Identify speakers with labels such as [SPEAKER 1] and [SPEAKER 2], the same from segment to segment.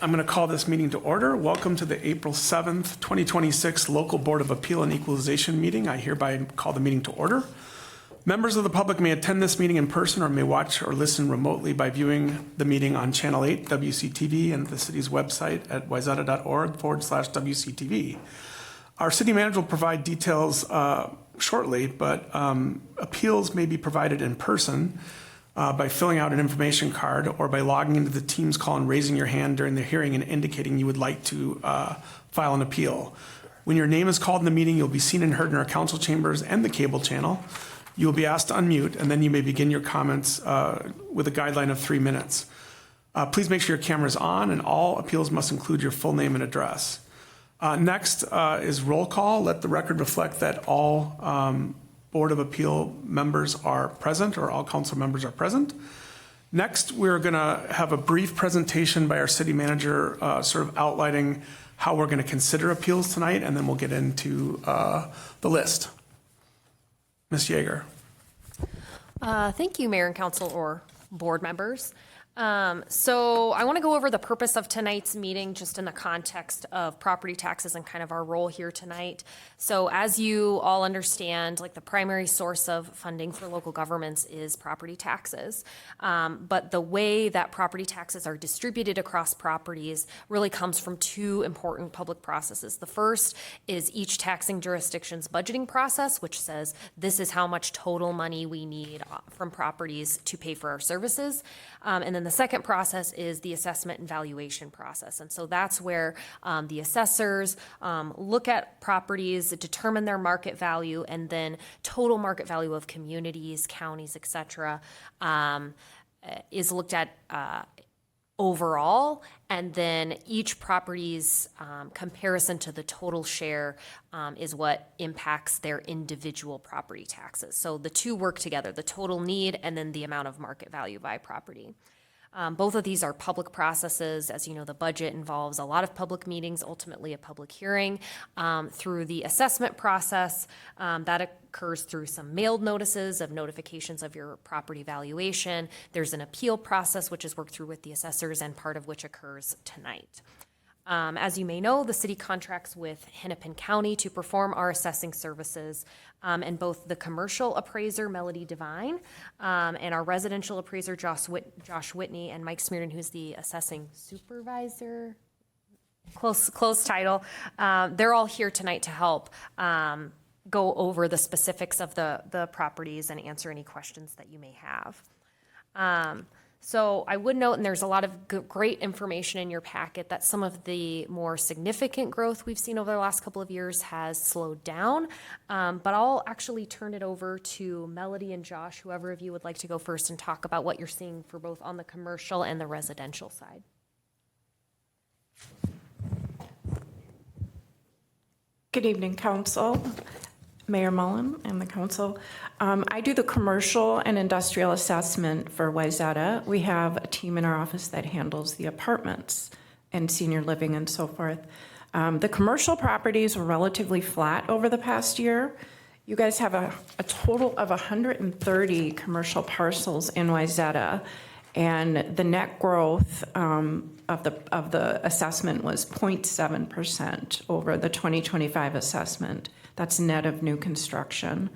[SPEAKER 1] I'm going to call this meeting to order. Welcome to the April 7th, 2026 Local Board of Appeal and Equalization meeting. I hereby call the meeting to order. Members of the public may attend this meeting in person or may watch or listen remotely by viewing the meeting on Channel 8 WCTV and the city's website at wayzata.org/WCTV. Our city manager will provide details shortly, but appeals may be provided in person by filling out an information card or by logging into the Teams call and raising your hand during the hearing and indicating you would like to file an appeal. When your name is called in the meeting, you'll be seen and heard in our council chambers and the cable channel. You will be asked to unmute, and then you may begin your comments with a guideline of 3 minutes. Please make sure your camera is on, and all appeals must include your full name and address. Next is roll call. Let the record reflect that all Board of Appeal members are present, or all council members are present. Next, we're going to have a brief presentation by our city manager sort of outlining how we're going to consider appeals tonight, and then we'll get into the list. Ms. Yeager.
[SPEAKER 2] Thank you, Mayor and Council or board members. So I want to go over the purpose of tonight's meeting just in the context of property taxes and kind of our role here tonight. So as you all understand, like the primary source of funding for local governments is property taxes. But the way that property taxes are distributed across properties really comes from two important public processes. The first is each taxing jurisdiction's budgeting process, which says this is how much total money we need from properties to pay for our services. And then the second process is the assessment and valuation process. And so that's where the assessors look at properties, determine their market value, and then total market value of communities, counties, et cetera, is looked at overall, and then each property's comparison to the total share is what impacts their individual property taxes. So the two work together, the total need and then the amount of market value by property. Both of these are public processes. As you know, the budget involves a lot of public meetings, ultimately a public hearing. Through the assessment process, that occurs through some mailed notices of notifications of your property valuation. There's an appeal process, which is worked through with the assessors and part of which occurs tonight. As you may know, the city contracts with Hennepin County to perform our assessing services, and both the commercial appraiser, Melody Devine, and our residential appraiser, Josh Whitney, and Mike Smearden, who's the assessing supervisor, close title. They're all here tonight to help go over the specifics of the properties and answer any questions that you may have. So I would note, and there's a lot of great information in your packet, that some of the more significant growth we've seen over the last couple of years has slowed down. But I'll actually turn it over to Melody and Josh, whoever of you would like to go first and talk about what you're seeing for both on the commercial and the residential side.
[SPEAKER 3] Good evening, Council. Mayor Mullen and the Council. I do the commercial and industrial assessment for Wayzata. We have a team in our office that handles the apartments and senior living and so forth. The commercial properties were relatively flat over the past year. You guys have a total of 130 commercial parcels in Wayzata, and the net growth of the assessment was 0.7% over the 2025 assessment. That's net of new construction.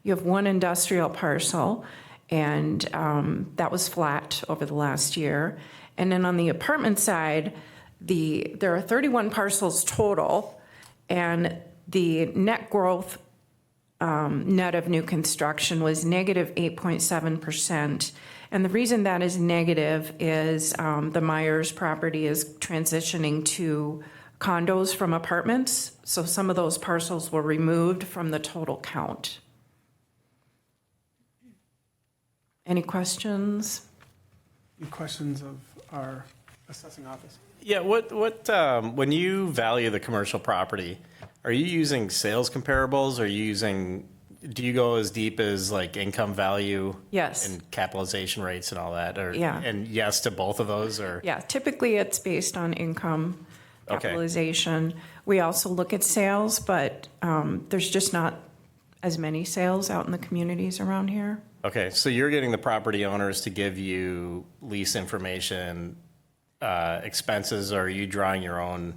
[SPEAKER 3] You have one industrial parcel, and that was flat over the last year. And then on the apartment side, there are 31 parcels total, and the net growth net of new construction was negative 8.7%. And the reason that is negative is the Myers property is transitioning to condos from apartments, so some of those parcels were removed from the total count. Any questions?
[SPEAKER 1] Any questions of our assessing office?
[SPEAKER 4] Yeah, when you value the commercial property, are you using sales comparables? Do you go as deep as like income value?
[SPEAKER 3] Yes.
[SPEAKER 4] And capitalization rates and all that?
[SPEAKER 3] Yeah.
[SPEAKER 4] And yes to both of those? Or
[SPEAKER 3] Yeah, typically it's based on income,
[SPEAKER 4] Okay.
[SPEAKER 3] capitalization. We also look at sales, but there's just not as many sales out in the communities around here.
[SPEAKER 4] Okay, so you're getting the property owners to give you lease information expenses, or are you drawing your own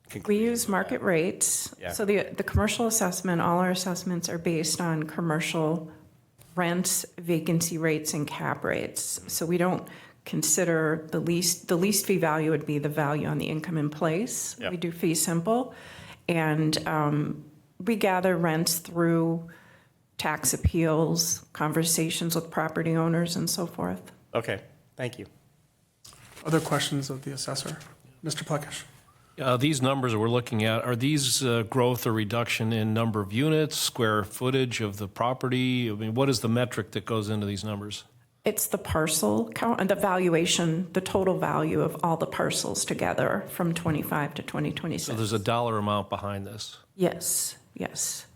[SPEAKER 3] We
[SPEAKER 4] conclusions?
[SPEAKER 3] use market rates.
[SPEAKER 4] Yeah.
[SPEAKER 3] So the commercial assessment, all our assessments are based on commercial rents, vacancy rates, and cap rates. So we don't consider the least fee value would be the value on the income in place.
[SPEAKER 4] Yep.
[SPEAKER 3] We do fee simple. And we gather rents through tax appeals, conversations with property owners, and so forth.
[SPEAKER 4] Okay, thank you.
[SPEAKER 1] Other questions of the assessor? Mr. Plekish?
[SPEAKER 5] These numbers that we're looking at, are these growth or reduction in number of units, square footage of the property? I mean, what is the metric that goes into these numbers?
[SPEAKER 3] It's the parcel count and the valuation, the total value of all the parcels together from 25 to 2026.
[SPEAKER 5] So there's a dollar amount behind this.
[SPEAKER 3] Yes, yes.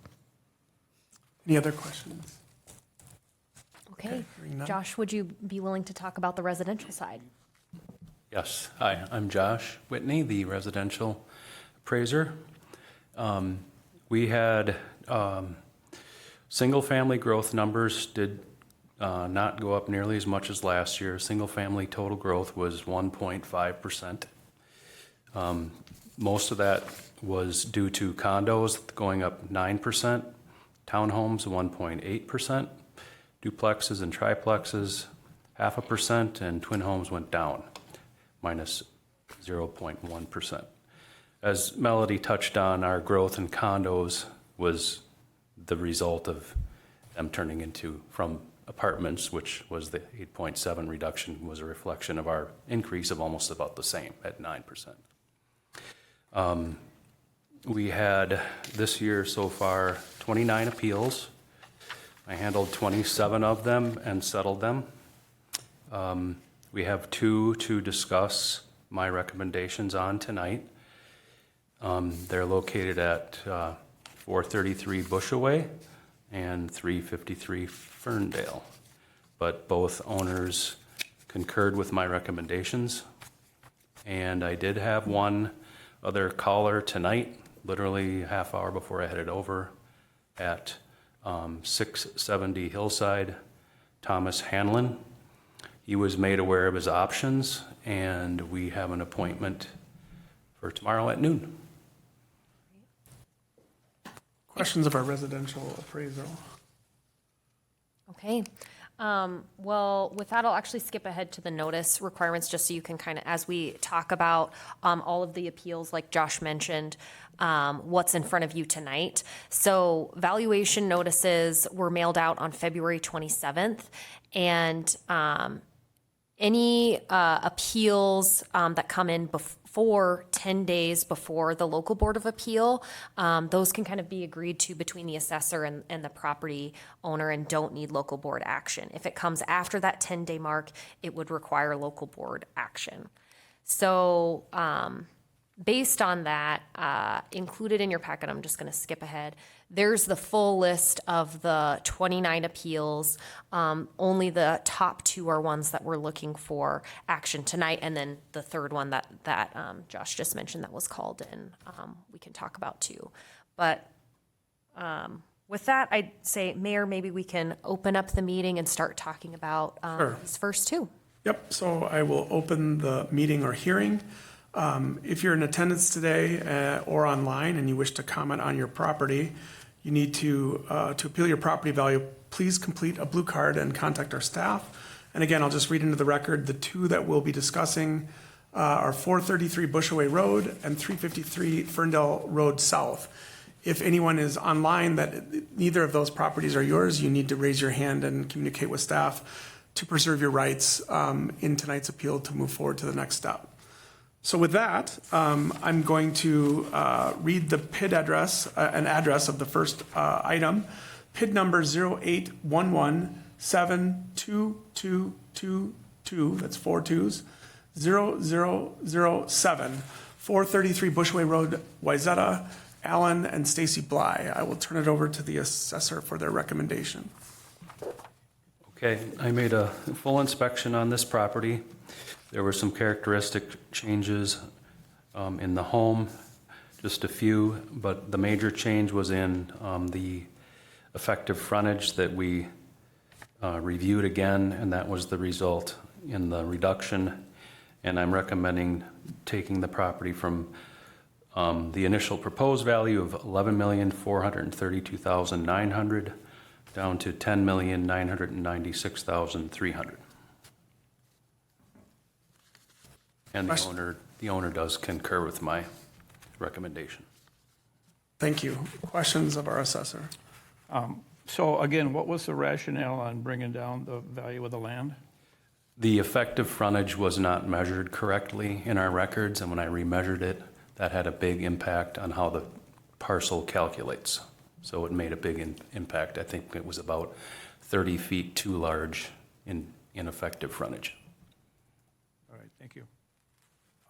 [SPEAKER 1] Any other questions?
[SPEAKER 2] Okay.
[SPEAKER 1] hearing none.
[SPEAKER 2] Josh, would you be willing to talk about the residential side?
[SPEAKER 6] Yes. Hi, I'm Josh Whitney, the residential appraiser. We had single-family growth numbers did not go up nearly as much as last year. Single-family total growth was 1.5%. Most of that was due to condos going up 9%, townhomes 1.8%, duplexes and triplexes 0.5%, and twin homes went down minus 0.1%. As Melody touched on, our growth in condos was the result of them turning into from apartments, which was the 8.7 reduction, was a reflection of our increase of almost about the same at 9%. We had this year so far 29 appeals. I handled 27 of them and settled them. We have 2 to discuss my recommendations on tonight. They're located at 433 Bushaway and 353 Ferndale. But both owners concurred with my recommendations. And I did have one other caller tonight, literally a half hour before I headed over, at 670 Hillside, Thomas Hanlon. He was made aware of his options, and we have an appointment for tomorrow at noon.
[SPEAKER 1] Questions of our residential appraisal?
[SPEAKER 2] Okay. Well, with that, I'll actually skip ahead to the notice requirements, just so you can kind of, as we talk about all of the appeals, like Josh mentioned, what's in front of you tonight. So valuation notices were mailed out on February 27th, and any appeals that come in before 10 days before the local board of appeal, those can kind of be agreed to between the assessor and the property owner and don't need local board action. If it comes after that 10-day mark, it would require local board action. So based on that, included in your packet, I'm just going to skip ahead. There's the full list of the 29 appeals. Only the top 2 are ones that we're looking for action tonight, and then the third one that Josh just mentioned that was called in, we can talk about too. But with that, I'd say, Mayor, maybe we can open up the meeting and start talking about
[SPEAKER 1] Sure.
[SPEAKER 2] these first 2.
[SPEAKER 1] Yep, so I will open the meeting or hearing. If you're in attendance today or online and you wish to comment on your property, you need to appeal your property value, please complete a blue card and contact our staff. And again, I'll just read into the record, the 2 that we'll be discussing are 433 Bushaway Road and 353 Ferndale Road South. If anyone is online that neither of those properties are yours, you need to raise your hand and communicate with staff to preserve your rights in tonight's appeal to move forward to the next step. So with that, I'm going to read the PID address, an address of the first item. PID number 0811722222, that's 4 2s, 0007, 433 Bushway Road, Wayzata, Allen and Stacy Bly. I will turn it over to the assessor for their recommendation.
[SPEAKER 6] Okay, I made a full inspection on this property. There were some characteristic changes in the home, just a few, but the major change was in the effective frontage that we reviewed again, and that was the result in the reduction. and I'm recommending taking the property from the initial proposed value of $11,432,900 down to $10,996,300. And
[SPEAKER 1] Question?
[SPEAKER 6] the owner does concur with my recommendation.
[SPEAKER 1] Thank you. Questions of our assessor?
[SPEAKER 7] So again, what was the rationale on bringing down the value of the land?
[SPEAKER 6] The effective frontage was not measured correctly in our records, and when I remeasured it, that had a big impact on how the parcel calculates. So it made a big impact. I think it was about 30 feet too large in effective frontage.
[SPEAKER 7] All right, thank you.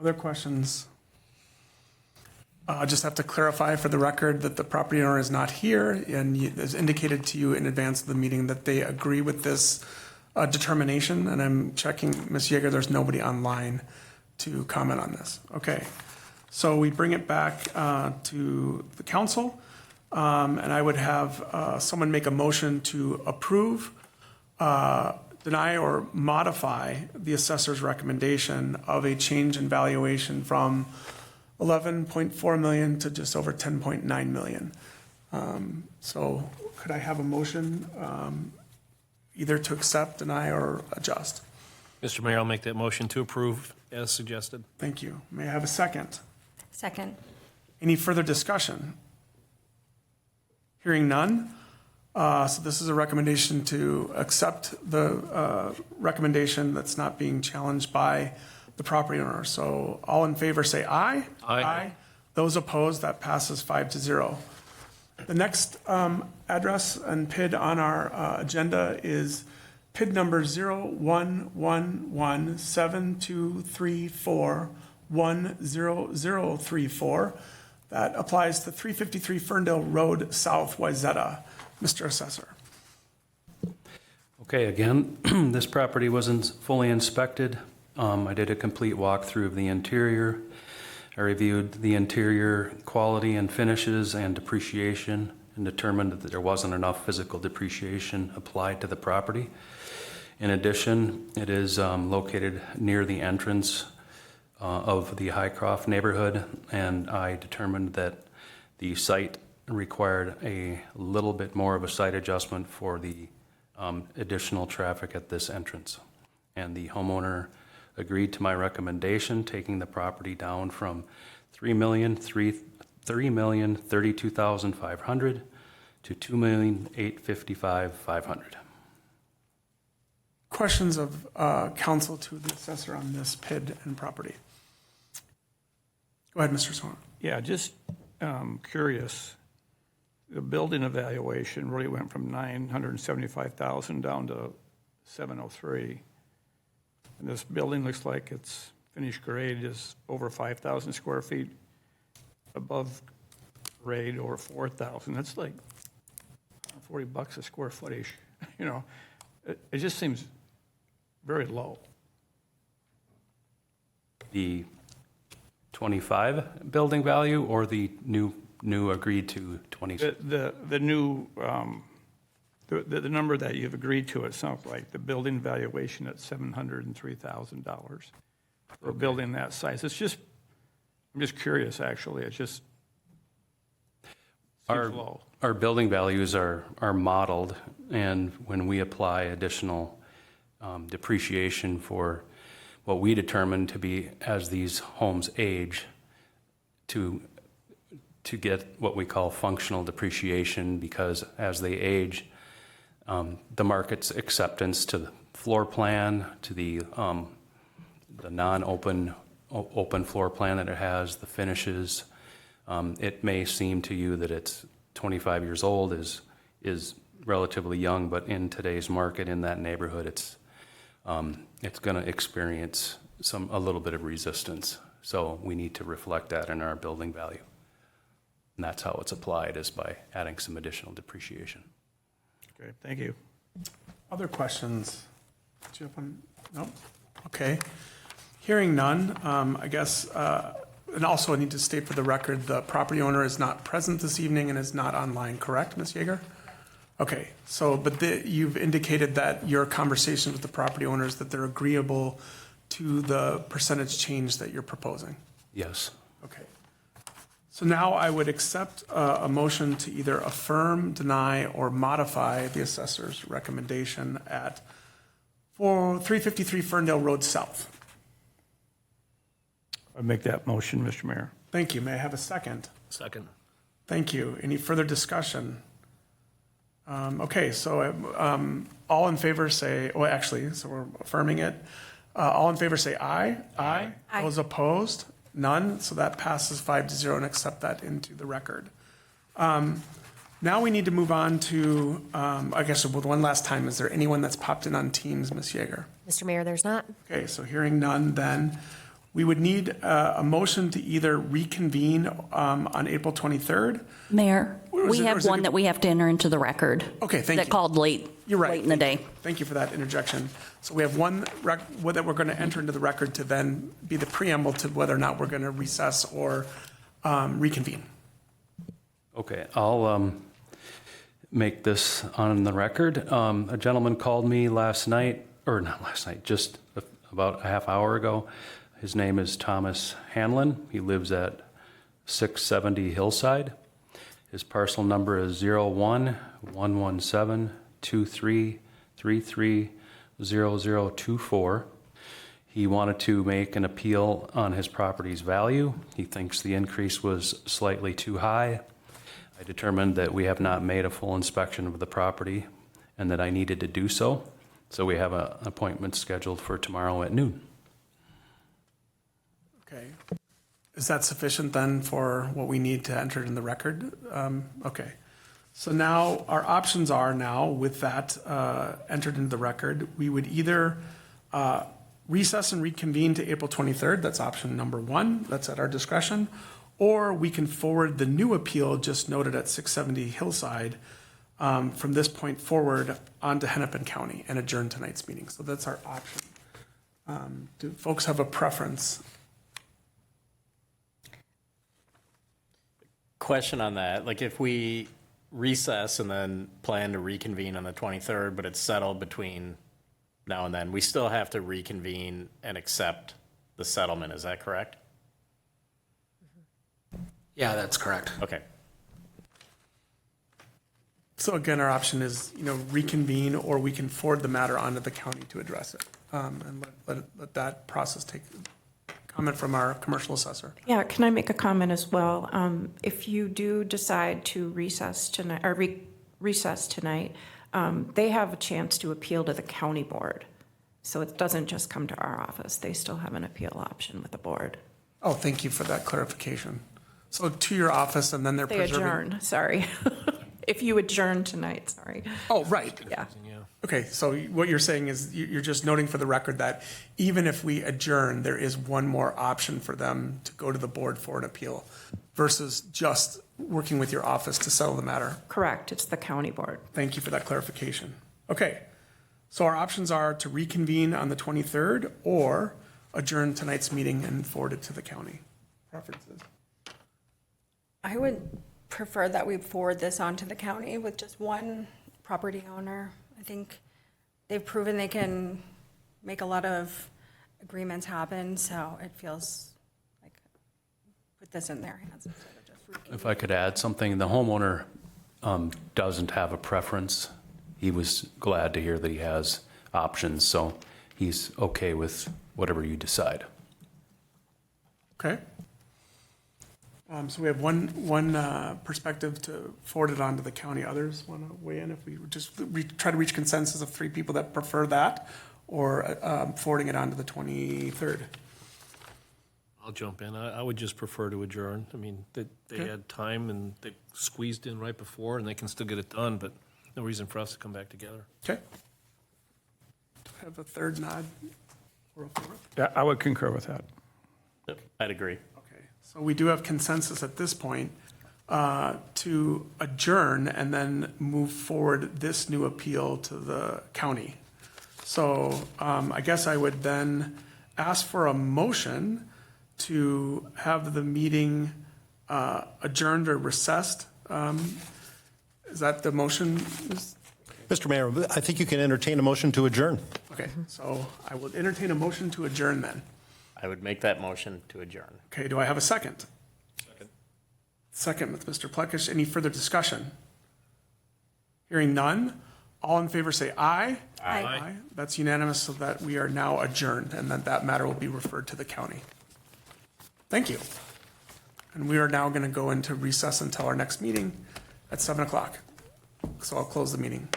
[SPEAKER 1] Other questions? I just have to clarify for the record that the property owner is not here and has indicated to you in advance of the meeting that they agree with this determination. And I'm checking, Ms. Yeager, there's nobody online to comment on this. Okay. So we bring it back to the council. And I would have someone make a motion to approve, deny, or modify the assessor's recommendation of a change in valuation from 11.4 million to just over 10.9 million. So could I have a motion either to accept, deny, or adjust?
[SPEAKER 5] Mr. Mayor, I'll make that motion to approve as suggested.
[SPEAKER 1] Thank you. May I have a second?
[SPEAKER 8] Second.
[SPEAKER 1] Any further discussion? Hearing none. So this is a recommendation to accept the recommendation that's not being challenged by the property owner. So all in favor say aye.
[SPEAKER 5] Aye.
[SPEAKER 1] Those opposed, that passes 5-0. The next address and PID on our agenda is PID number 01117234100034. That applies to 353 Ferndale Road South, Wayzata. Mr. Assessor.
[SPEAKER 6] Okay, again, this property wasn't fully inspected. I did a complete walkthrough of the interior. I reviewed the interior quality and finishes and depreciation and determined that there wasn't enough physical depreciation applied to the property. In addition, it is located near the entrance of the Highcroft neighborhood, and I determined that the site required a little bit more of a site adjustment for the additional traffic at this entrance. And the homeowner agreed to my recommendation, taking the property down from $3,032,500 to $2,855,500.
[SPEAKER 1] Questions of council to the assessor on this PID and property? Go ahead, Mr. Swan.
[SPEAKER 7] Yeah, just curious. The building evaluation really went from $975,000 down to $703,000. And this building looks like its finished grade is over 5,000 square feet above grade, or 4,000. That's like $40 a square footage. You know, it just seems very low.
[SPEAKER 6] The 25 building value or the new agreed to 26?
[SPEAKER 7] The new, the number that you've agreed to, it sounds like the building valuation at $703,000 for a building that size. It's just, I'm just curious, actually. It just seems low.
[SPEAKER 6] Our building values are modeled, and when we apply additional depreciation for what we determine to be as these homes age, to get what we call functional depreciation, because as they age, the market's acceptance to the floor plan, to the non-open open floor plan that it has, the finishes, it may seem to you that it's 25 years old is relatively young, but in today's market in that neighborhood, it's going to experience a little bit of resistance. So we need to reflect that in our building value. And that's how it's applied, is by adding some additional depreciation.
[SPEAKER 7] Okay, thank you.
[SPEAKER 1] Other questions? Do you have one? No? Okay. Hearing none, I guess, and also I need to state for the record, the property owner is not present this evening and is not online, correct, Ms. Yeager? Okay, so, but you've indicated that your conversations with the property owners, that they're agreeable to the percentage change that you're proposing?
[SPEAKER 6] Yes.
[SPEAKER 1] Okay. So now I would accept a motion to either affirm, deny, or modify the assessor's recommendation at 353 Ferndale Road South.
[SPEAKER 7] I make that motion, Mr. Mayor.
[SPEAKER 1] Thank you. May I have a second?
[SPEAKER 5] Second.
[SPEAKER 1] Thank you. Any further discussion? Okay, so all in favor say, well, actually, so we're affirming it. All in favor say aye. Aye.
[SPEAKER 3] Aye.
[SPEAKER 1] Those opposed? None. So that passes 5-0 and accept that into the record. Now we need to move on to, I guess with one last time, is there anyone that's popped in on Teams, Ms. Yeager?
[SPEAKER 2] Mr. Mayor, there's not.
[SPEAKER 1] Okay, so hearing none, then we would need a motion to either reconvene on April 23rd.
[SPEAKER 8] Mayor,
[SPEAKER 1] Or is
[SPEAKER 8] we
[SPEAKER 1] it- or
[SPEAKER 8] have
[SPEAKER 1] is it-
[SPEAKER 8] one that we have to enter into the record.
[SPEAKER 1] Okay, thank
[SPEAKER 8] That
[SPEAKER 1] you.
[SPEAKER 8] called late.
[SPEAKER 1] You're right.
[SPEAKER 8] Late in the day.
[SPEAKER 1] Thank you for that interjection. So we have one that we're going to enter into the record to then be the preamble to whether or not we're going to recess or reconvene.
[SPEAKER 6] Okay, I'll make this on the record. A gentleman called me last night, or not last night, just about a half hour ago. His name is Thomas Hanlon. He lives at 670 Hillside. His parcel number is 01-117-2333-0024. He wanted to make an appeal on his property's value. He thinks the increase was slightly too high. I determined that we have not made a full inspection of the property and that I needed to do so. So we have an appointment scheduled for tomorrow at noon.
[SPEAKER 1] Okay. Is that sufficient then for what we need to enter in the record? Okay. So now our options are now with that entered into the record, we would either recess and reconvene to April 23rd. That's option number one. That's at our discretion. Or we can forward the new appeal just noted at 670 Hillside from this point forward onto Hennepin County and adjourn tonight's meeting. So that's our option. Do folks have a preference?
[SPEAKER 4] Question on that, like if we recess and then plan to reconvene on the 23rd, but it's settled between now and then, we still have to reconvene and accept the settlement, is that correct?
[SPEAKER 9] Yeah, that's correct.
[SPEAKER 4] Okay.
[SPEAKER 1] So again, our option is, reconvene, or we can forward the matter onto the county to address it. And let that process take, comment from our commercial assessor.
[SPEAKER 3] Yeah, can I make a comment as well? If you do decide to recess tonight, or recess tonight, they have a chance to appeal to the county board. So it doesn't just come to our office. They still have an appeal option with the board.
[SPEAKER 1] Oh, thank you for that clarification. So to your office, and then they're
[SPEAKER 3] They
[SPEAKER 1] preserving.
[SPEAKER 3] adjourn, sorry. If you adjourn tonight, sorry.
[SPEAKER 1] Oh, right.
[SPEAKER 3] Yeah.
[SPEAKER 1] Okay, so what you're saying is you're just noting for the record that even if we adjourn, there is one more option for them to go to the board for an appeal versus just working with your office to settle the matter.
[SPEAKER 3] Correct, it's the county board.
[SPEAKER 1] Thank you for that clarification. Okay, so our options are to reconvene on the 23rd or adjourn tonight's meeting and forward it to the county. Preferences?
[SPEAKER 10] I would prefer that we forward this on to the county with just one property owner. I think they've proven they can make a lot of agreements happen, so it feels like put this in their hands instead of just
[SPEAKER 6] If I could add something, the homeowner doesn't have a preference. He was glad to hear that he has options, so he's okay with whatever you decide.
[SPEAKER 1] Okay. So we have one perspective to forward it on to the county. Others want to weigh in if we just try to reach consensus of three people that prefer that, or forwarding it on to the 23rd.
[SPEAKER 5] I'll jump in. I would just prefer to adjourn. I mean, they
[SPEAKER 1] Okay.
[SPEAKER 5] had time and they squeezed in right before and they can still get it done, but no reason for us to come back together.
[SPEAKER 1] Okay. Do I have a third nod? Or a fourth?
[SPEAKER 7] Yeah, I would concur with that.
[SPEAKER 4] I'd agree.
[SPEAKER 1] Okay, so we do have consensus at this point to adjourn and then move forward this new appeal to the county. So I guess I would then ask for a motion to have the meeting adjourned or recessed. Is that the motion?
[SPEAKER 11] Mr. Mayor, I think you can entertain a motion to adjourn.
[SPEAKER 1] Okay, so I will entertain a motion to adjourn then.
[SPEAKER 4] I would make that motion to adjourn.
[SPEAKER 1] Okay, do I have a second? Second with Mr. Plekish. Any further discussion? Hearing none. All in favor say aye.
[SPEAKER 10] Aye.
[SPEAKER 1] That's unanimous, so that we are now adjourned and that matter will be referred to the county. Thank you. And we are now going to go into recess until our next meeting at 7 o'clock. So I'll close the meeting.